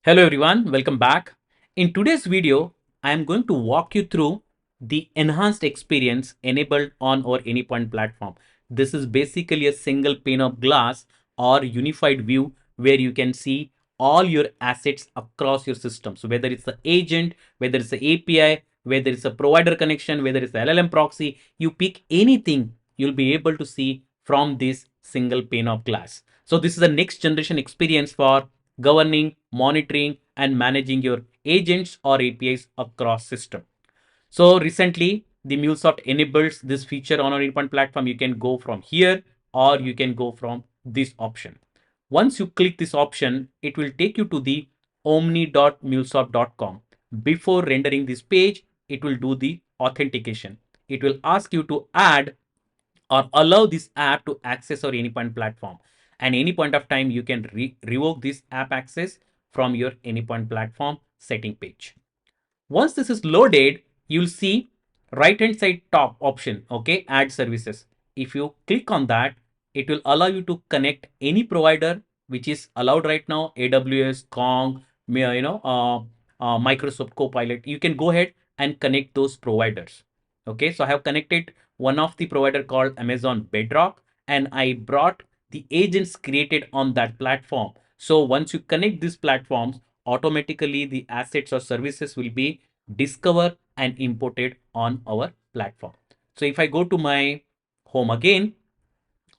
Hello everyone, welcome back. In today's video, I am going to walk you through the enhanced experience enabled on our Anypoint platform. This is basically a single pane of glass or unified view where you can see all your assets across your system. So whether it's the agent, whether it's the API, whether it's a provider connection, whether it's the LLM proxy, you pick anything, you'll be able to see from this single pane of glass. So this is the next generation experience for governing, monitoring, and managing your agents or APIs across system. So recently, the MuleSoft enables this feature on our Anypoint platform. You can go from here or you can go from this option. Once you click this option, it will take you to the omni.mulesoft.com. Before rendering this page, it will do the authentication. It will ask you to add or allow this app to access our Anypoint platform. And any point of time, you can revoke this app access from your Anypoint platform setting page. Once this is loaded, you'll see right hand side top option, okay, add services. If you click on that, it will allow you to connect any provider which is allowed right now, AWS, Kong, Microsoft Copilot. You can go ahead and connect those providers. Okay, so I have connected one of the provider called Amazon Bedrock, and I brought the agents created on that platform. So once you connect these platforms, automatically the assets or services will be discovered and imported on our platform. So if I go to my home again,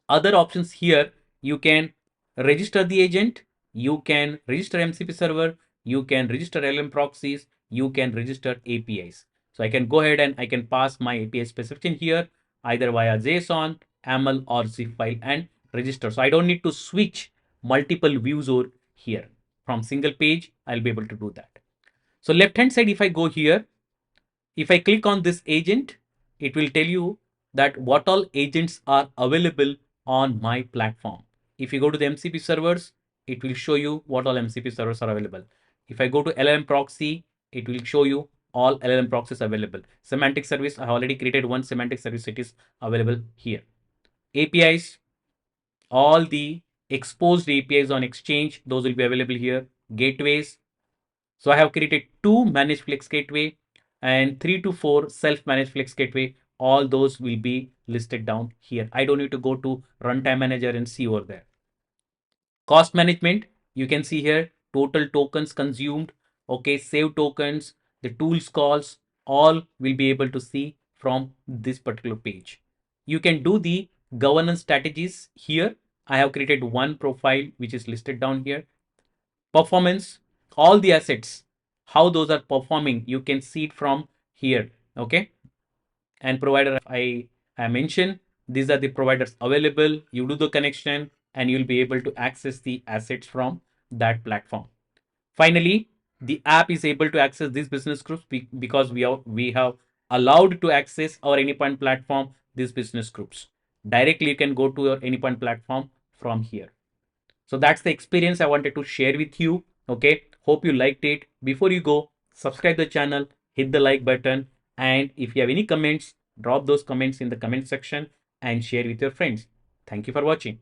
other options here, you can register the agent, you can register MCP server, you can register LM proxies, you can register APIs. So I can go ahead and I can pass my API specification here either via JSON, YAML or zip file and register. So I don't need to switch multiple views over here. From single page, I'll be able to do that. So left hand side, if I go here, if I click on this agent, it will tell you that what all agents are available on my platform. If you go to the MCP servers, it will show you what all MCP servers are available. If I go to LLM proxy, it will show you all LLM proxies available. Semantic service, I already created one semantic service. It is available here. APIs, all the exposed APIs on Exchange, those will be available here. Gateways, so I have created 2 managed flex gateway and 3 to 4 self-managed flex gateway. All those will be listed down here. I don't need to go to runtime manager and see over there. Cost management, you can see here total tokens consumed, okay, save tokens, the tools calls, all will be able to see from this particular page. You can do the governance strategies here. I have created one profile which is listed down here. Performance, all the assets, how those are performing, you can see it from here, okay. And provider, I mentioned these are the providers available. You do the connection and you'll be able to access the assets from that platform. Finally, the app is able to access these business groups because we have allowed to access our Anypoint platform, these business groups directly. You can go to your Anypoint platform from here. So that's the experience I wanted to share with you. Okay, hope you liked it. Before you go, subscribe the channel, hit the like button, and if you have any comments, drop those comments in the comment section and share with your friends. Thank you for watching.